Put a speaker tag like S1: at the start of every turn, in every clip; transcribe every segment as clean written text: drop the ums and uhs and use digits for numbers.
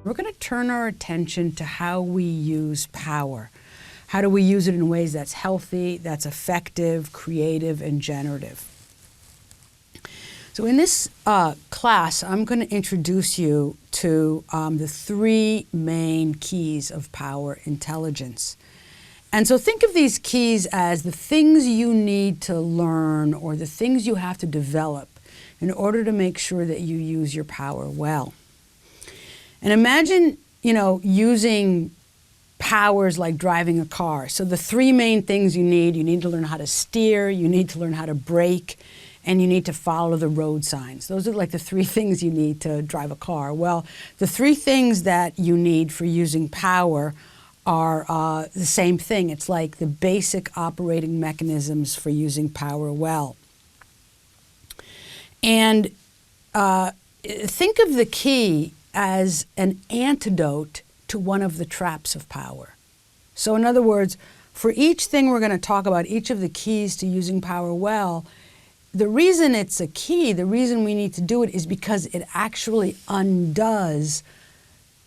S1: We're going to turn our attention to how we use power. How do we use it in ways that's healthy, that's effective, creative, and generative? So in this class, I'm going to introduce you to the three main keys of power intelligence. And so think of these keys as the things you need to learn or the things you have to develop in order to make sure that you use your power well. And imagine, using powers like driving a car. So the three main things you need to learn how to steer, you need to learn how to brake, and you need to follow the road signs. Those are like the three things you need to drive a car. Well, the three things that you need for using power are the same thing. It's like the basic operating mechanisms for using power well. And think of the key as an antidote to one of the traps of power. So in other words, for each thing we're going to talk about, each of the keys to using power well, the reason it's a key, the reason we need to do it is because it actually undoes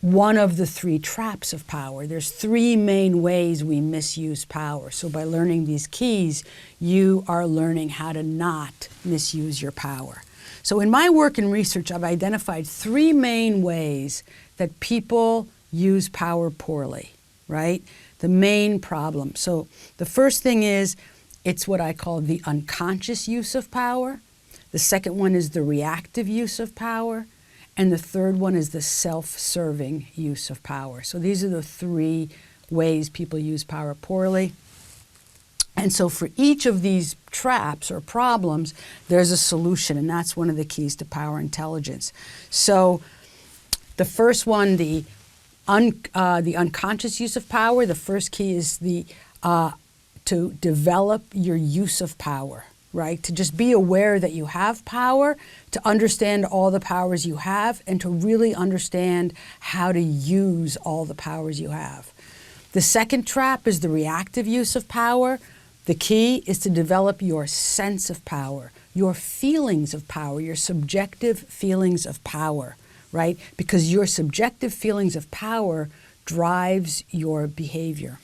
S1: one of the three traps of power. There's three main ways we misuse power. So by learning these keys, you are learning how to not misuse your power. So in my work and research, I've identified three main ways that people use power poorly, right? The main problem. So the first thing is, it's what I call the unconscious use of power. The second one is the reactive use of power. And the third one is the self-serving use of power. So these are the three ways people use power poorly. And so for each of these traps or problems, there's a solution, and that's one of the keys to power intelligence. So the first one, the unconscious use of power, the first key is to develop your use of power, right? To just be aware that you have power, to understand all the powers you have, and to really understand how to use all the powers you have. The second trap is the reactive use of power. The key is to develop your sense of power, your feelings of power, your subjective feelings of power, right? Because your subjective feelings of power drives your behavior.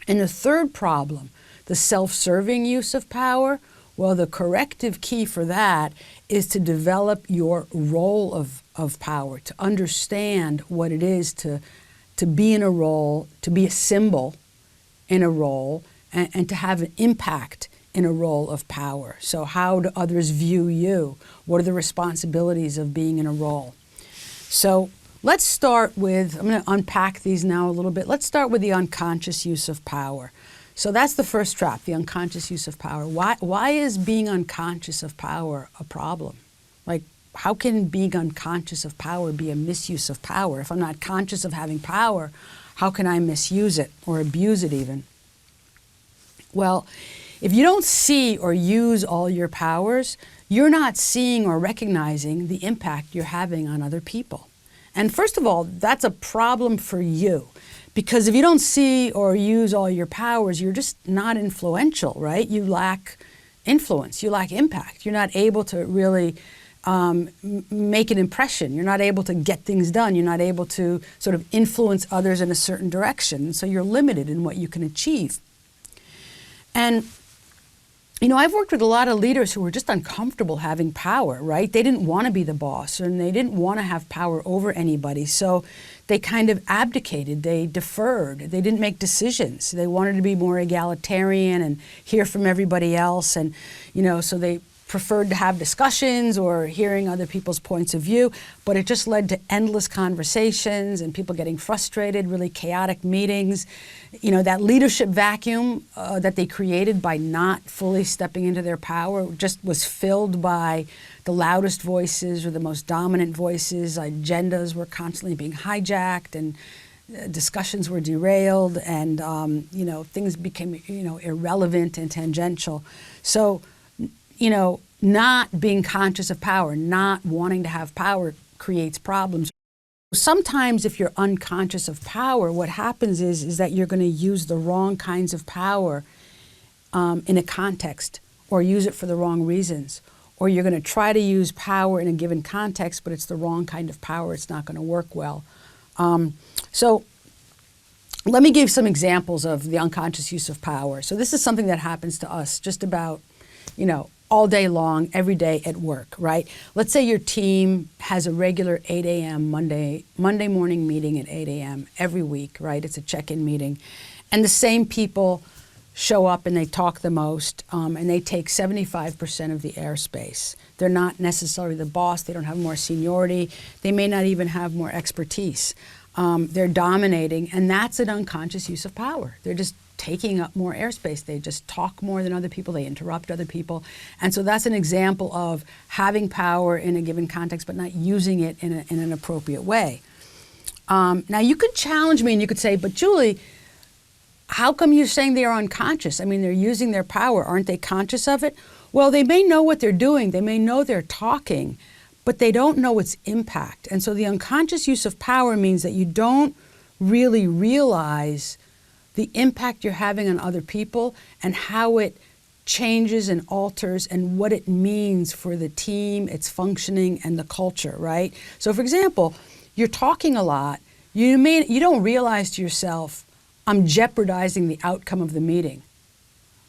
S1: And the third problem, the self-serving use of power, well, the corrective key for that is to develop your role of power, to understand what it is to be in a role, to be a symbol in a role, and to have an impact in a role of power. So how do others view you? What are the responsibilities of being in a role? So let's start with, I'm going to unpack these now a little bit. Let's start with the unconscious use of power. So that's the first trap, the unconscious use of power. Why is being unconscious of power a problem? Like, how can being unconscious of power be a misuse of power? If I'm not conscious of having power, how can I misuse it or abuse it even? Well, if you don't see or use all your powers, you're not seeing or recognizing the impact you're having on other people. And first of all, that's a problem for you. Because if you don't see or use all your powers, you're just not influential, right? You lack influence, you lack impact. You're not able to really make an impression. You're not able to get things done. You're not able to sort of influence others in a certain direction. And so you're limited in what you can achieve. And I've worked with a lot of leaders who were just uncomfortable having power, right? They didn't want to be the boss, and they didn't want to have power over anybody. So they kind of abdicated, they deferred, they didn't make decisions. They wanted to be more egalitarian and hear from everybody else. And, so they preferred to have discussions or hearing other people's points of view, but it just led to endless conversations and people getting frustrated, really chaotic meetings. That leadership vacuum that they created by not fully stepping into their power just was filled by the loudest voices or the most dominant voices. Agendas were constantly being hijacked, and discussions were derailed, and things became irrelevant and tangential. So not being conscious of power, not wanting to have power creates problems. Sometimes if you're unconscious of power, what happens is that you're going to use the wrong kinds of power in a context, or use it for the wrong reasons, or you're going to try to use power in a given context, but it's the wrong kind of power. It's not going to work well. So let me give some examples of the unconscious use of power. So this is something that happens to us just about, all day long, every day at work, right? Let's say your team has a regular 8 a.m. Monday morning meeting at 8 a.m. every week, right? It's a check-in meeting. And the same people show up and they talk the most, and they take 75% of the airspace. They're not necessarily the boss. They don't have more seniority. They may not even have more expertise. They're dominating, and that's an unconscious use of power. They're just taking up more airspace. They just talk more than other people. They interrupt other people. And so that's an example of having power in a given context, but not using it in an appropriate way. Now, you could challenge me and you could say, but Julie, how come you're saying they are unconscious? I mean, they're using their power. Aren't they conscious of it? Well, they may know what they're doing. They may know they're talking, but they don't know its impact. And so the unconscious use of power means that you don't really realize the impact you're having on other people and how it changes and alters and what it means for the team, its functioning, and the culture, right? So for example, you're talking a lot. You don't realize to yourself, I'm jeopardizing the outcome of the meeting.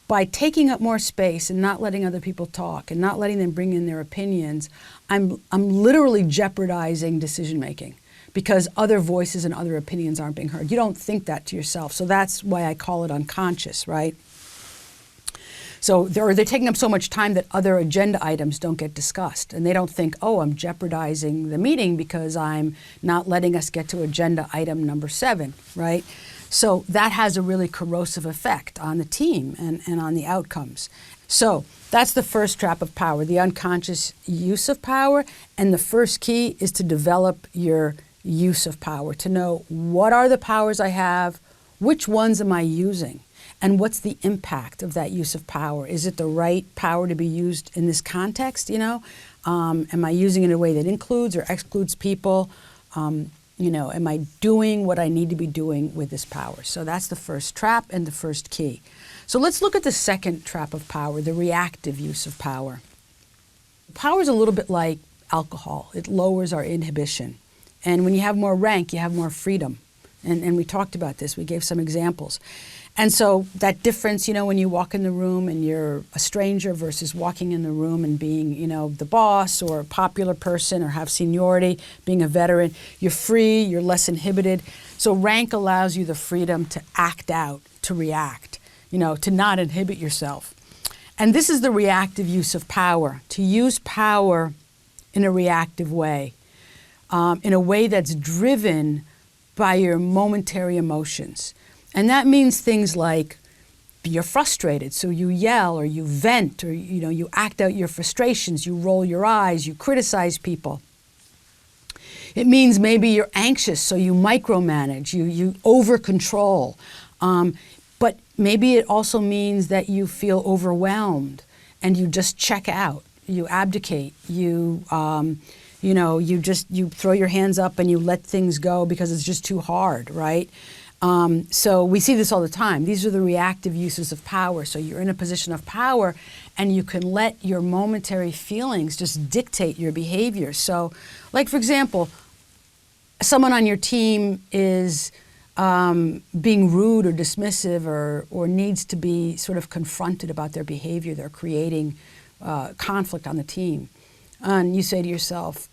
S1: By taking up more space and not letting other people talk and not letting them bring in their opinions, I'm literally jeopardizing decision making because other voices and other opinions aren't being heard. You don't think that to yourself. So that's why I call it unconscious, right? So they're taking up so much time that other agenda items don't get discussed. And they don't think, oh, I'm jeopardizing the meeting because I'm not letting us get to agenda item number 7, right? So that has a really corrosive effect on the team and on the outcomes. So that's the first trap of power, the unconscious use of power. And the first key is to develop your use of power, to know what are the powers I have, which ones am I using, and what's the impact of that use of power? Is it the right power to be used in this context, Am I using it in a way that includes or excludes people? Am I doing what I need to be doing with this power? So that's the first trap and the first key. So let's look at the second trap of power, the reactive use of power. Power is a little bit like alcohol. It lowers our inhibition. And when you have more rank, you have more freedom. And we talked about this. We gave some examples. And so that difference, when you walk in the room and you're a stranger versus walking in the room and being, the boss or a popular person or have seniority, being a veteran, you're free, you're less inhibited. So rank allows you the freedom to act out, to react, to not inhibit yourself. And this is the reactive use of power, to use power in a reactive way, in a way that's driven by your momentary emotions. And that means things like you're frustrated, so you yell or you vent or you act out your frustrations, you roll your eyes, you criticize people. It means maybe you're anxious, so you micromanage, you over-control. But maybe it also means that you feel overwhelmed and you just check out, you abdicate, you throw your hands up and you let things go because it's just too hard, right? So we see this all the time. These are the reactive uses of power. So you're in a position of power and you can let your momentary feelings just dictate your behavior. So like, for example, someone on your team is being rude or dismissive or needs to be sort of confronted about their behavior. They're creating conflict on the team. And you say to yourself,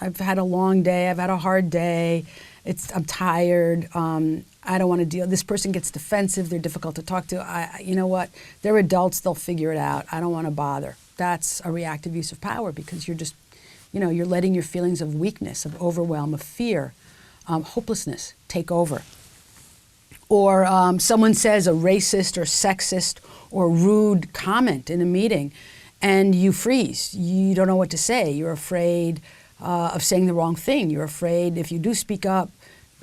S1: I've had a long day, I've had a hard day, I'm tired, I don't want to deal. This person gets defensive, they're difficult to talk to. You know what? They're adults, they'll figure it out. I don't want to bother. That's a reactive use of power because you're just, you're letting your feelings of weakness, of overwhelm, of fear, hopelessness take over. Or someone says a racist or sexist or rude comment in a meeting and you freeze. You don't know what to say. You're afraid of saying the wrong thing. You're afraid if you do speak up,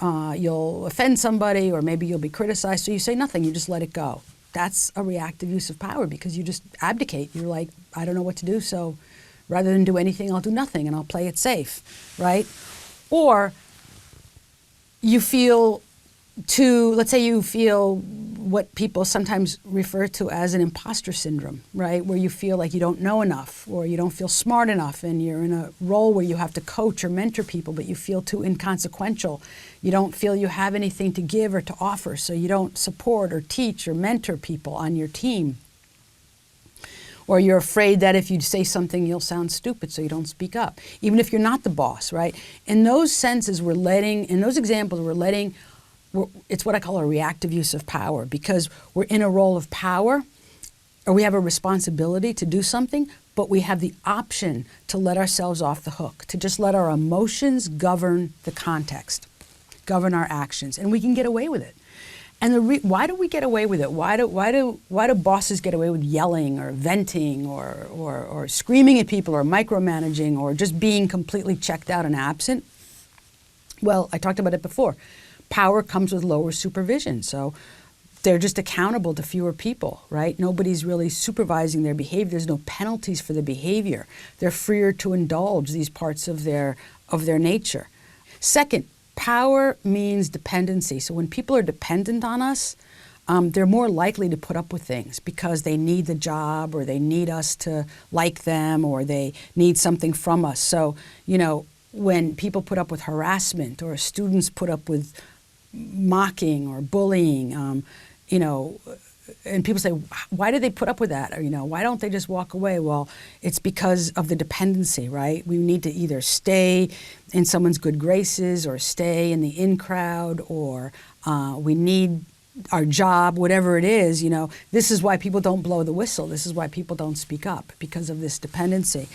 S1: you'll offend somebody or maybe you'll be criticized. So you say nothing. You just let it go. That's a reactive use of power because you just abdicate. You're like, I don't know what to do, so rather than do anything, I'll do nothing and I'll play it safe, right? Or you feel let's say you feel what people sometimes refer to as an imposter syndrome, right? Where you feel like you don't know enough, or you don't feel smart enough, and you're in a role where you have to coach or mentor people, but you feel too inconsequential. You don't feel you have anything to give or to offer, so you don't support or teach or mentor people on your team. Or you're afraid that if you say something, you'll sound stupid, so you don't speak up, even if you're not the boss, right? In those senses, in those examples, it's what I call a reactive use of power, because we're in a role of power, or we have a responsibility to do something, but we have the option to let ourselves off the hook, to just let our emotions govern the context, govern our actions, and we can get away with it. And why do we get away with it? Why do bosses get away with yelling or venting or screaming at people or micromanaging or just being completely checked out and absent? Well, I talked about it before. Power comes with lower supervision, so they're just accountable to fewer people, right? Nobody's really supervising their behavior. There's no penalties for the behavior. They're freer to indulge these parts of their nature. Second, power means dependency. So when people are dependent on us, they're more likely to put up with things because they need the job, or they need us to like them, or they need something from us. So, when people put up with harassment, or students put up with mocking or bullying, and people say, why do they put up with that? Or, why don't they just walk away? Well, it's because of the dependency, right? We need to either stay in someone's good graces, or stay in the in crowd, or we need our job, whatever it is. This is why people don't blow the whistle. This is why people don't speak up, because of this dependency.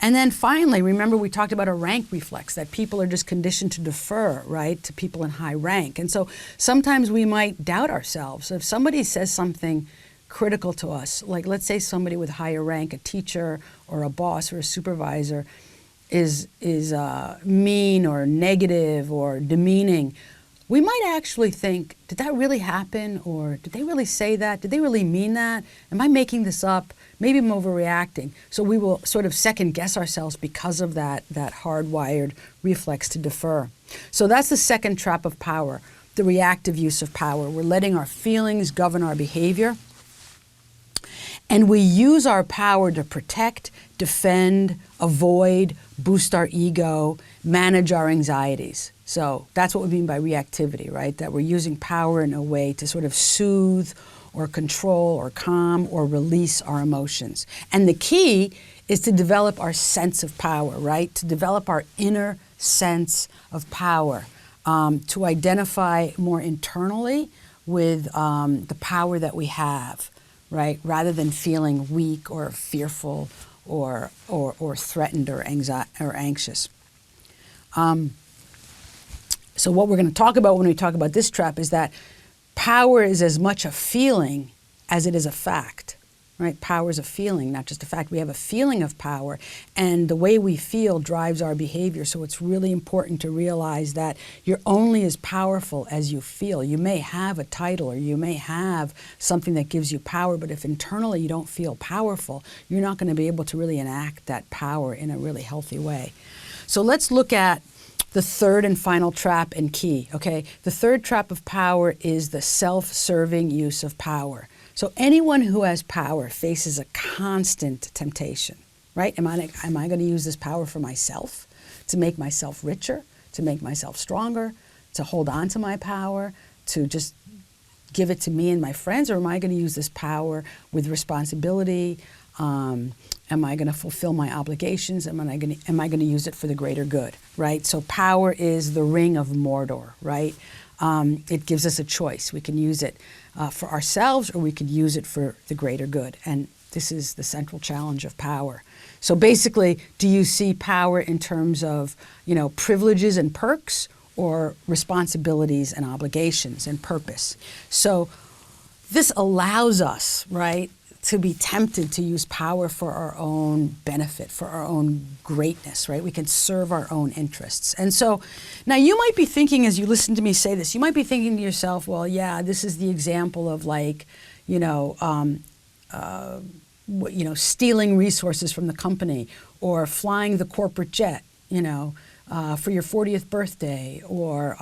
S1: And then finally, remember we talked about a rank reflex, that people are just conditioned to defer, right, to people in high rank. And so sometimes we might doubt ourselves. So if somebody says something critical to us, like let's say somebody with higher rank, a teacher or a boss or a supervisor, is mean or negative or demeaning, we might actually think, did that really happen? Or did they really say that? Did they really mean that? Am I making this up? Maybe I'm overreacting. So we will sort of second guess ourselves because of that hardwired reflex to defer. So that's the second trap of power, the reactive use of power. We're letting our feelings govern our behavior. And we use our power to protect, defend, avoid, boost our ego, manage our anxieties. So that's what we mean by reactivity, right? That we're using power in a way to sort of soothe or control or calm or release our emotions. And the key is to develop our sense of power, right? To develop our inner sense of power, to identify more internally with the power that we have, right? Rather than feeling weak or fearful or threatened or anxious. So what we're going to talk about when we talk about this trap is that power is as much a feeling as it is a fact, right? Power is a feeling, not just a fact. We have a feeling of power, and the way we feel drives our behavior. So it's really important to realize that you're only as powerful as you feel. You may have a title, or you may have something that gives you power, but if internally you don't feel powerful, you're not going to be able to really enact that power in a really healthy way. So let's look at the third and final trap and key, okay? The third trap of power is the self-serving use of power. So anyone who has power faces a constant temptation, right? Am I going to use this power for myself, to make myself richer, to make myself stronger, to hold on to my power, to just give it to me and my friends, or am I going to use this power with responsibility? Am I going to fulfill my obligations? Am I going to use it for the greater good, right? So power is the ring of Mordor, right? It gives us a choice. We can use it for ourselves, or we could use it for the greater good. And this is the central challenge of power. So basically, do you see power in terms of, privileges and perks, or responsibilities and obligations and purpose? So this allows us, right, to be tempted to use power for our own benefit, for our own greatness, right? We can serve our own interests. And so now you might be thinking, as you listen to me say this, you might be thinking to yourself, well, yeah, this is the example of stealing resources from the company, or flying the corporate jet, for your 40th birthday, or,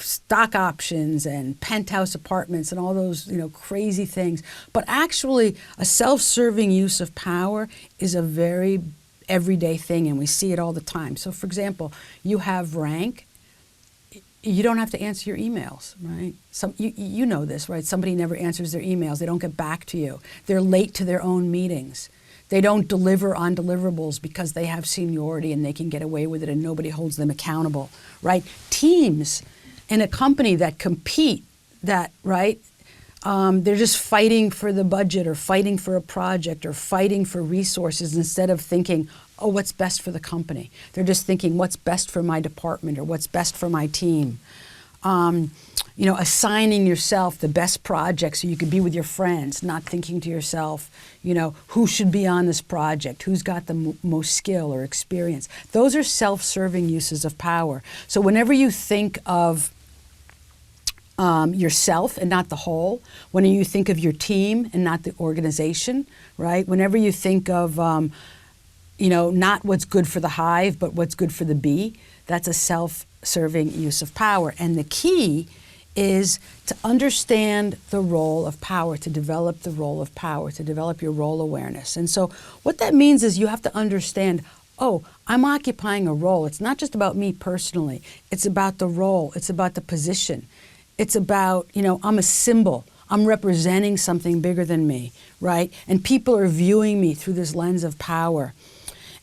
S1: stock options and penthouse apartments and all those, crazy things. But actually, a self-serving use of power is a very everyday thing, and we see it all the time. So, for example, you have rank. You don't have to answer your emails, right? You know this, right? Somebody never answers their emails. They don't get back to you. They're late to their own meetings. They don't deliver on deliverables because they have seniority and they can get away with it and nobody holds them accountable, right? Teams in a company that compete, right? They're just fighting for the budget or fighting for a project or fighting for resources instead of thinking, oh, what's best for the company? They're just thinking, what's best for my department or what's best for my team? Assigning yourself the best project so you could be with your friends, not thinking to yourself, who should be on this project, who's got the most skill or experience. Those are self-serving uses of power. So whenever you think of yourself and not the whole, when you think of your team and not the organization, right? Whenever you think of, not what's good for the hive, but what's good for the bee, that's a self-serving use of power. And the key is to understand the role of power, to develop the role of power, to develop your role awareness. And so what that means is you have to understand, oh, I'm occupying a role. It's not just about me personally. It's about the role. It's about the position. It's about, I'm a symbol. I'm representing something bigger than me, right? And people are viewing me through this lens of power.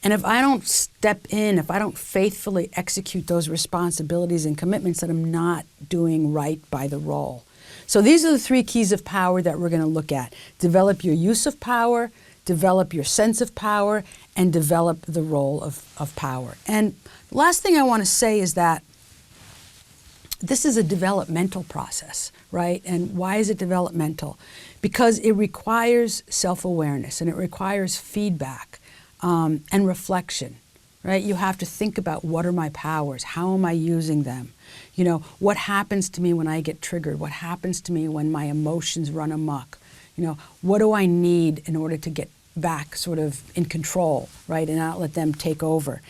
S1: And if I don't step in, if I don't faithfully execute those responsibilities and commitments, then I'm not doing right by the role. So these are the 3 keys of power that we're going to look at. Develop your use of power, develop your sense of power, and develop the role of power. And the last thing I want to say is that this is a developmental process, right? And why is it developmental? Because it requires self-awareness and it requires feedback. And reflection, right? You have to think about, what are my powers? How am I using them? What happens to me when I get triggered? What happens to me when my emotions run amok? What do I need in order to get back sort of in control, right? And not let them take over.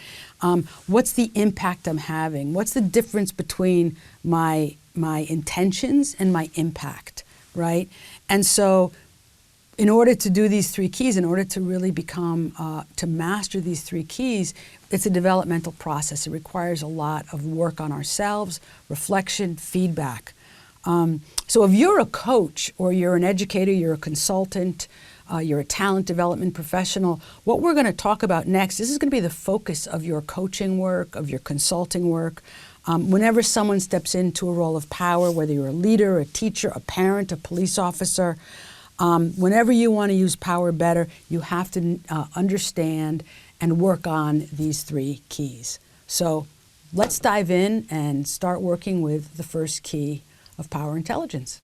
S1: What's the impact I'm having? What's the difference between my intentions and my impact, right? And so in order to do these 3 keys, in order to really become, to master these 3 keys, it's a developmental process. It requires a lot of work on ourselves, reflection, feedback. So if you're a coach or you're an educator, you're a consultant, you're a talent development professional, what we're going to talk about next, this is going to be the focus of your coaching work, of your consulting work. Whenever someone steps into a role of power, whether you're a leader, a teacher, a parent, a police officer, whenever you want to use power better, you have to understand and work on these 3 keys. So let's dive in and start working with the first key of power intelligence.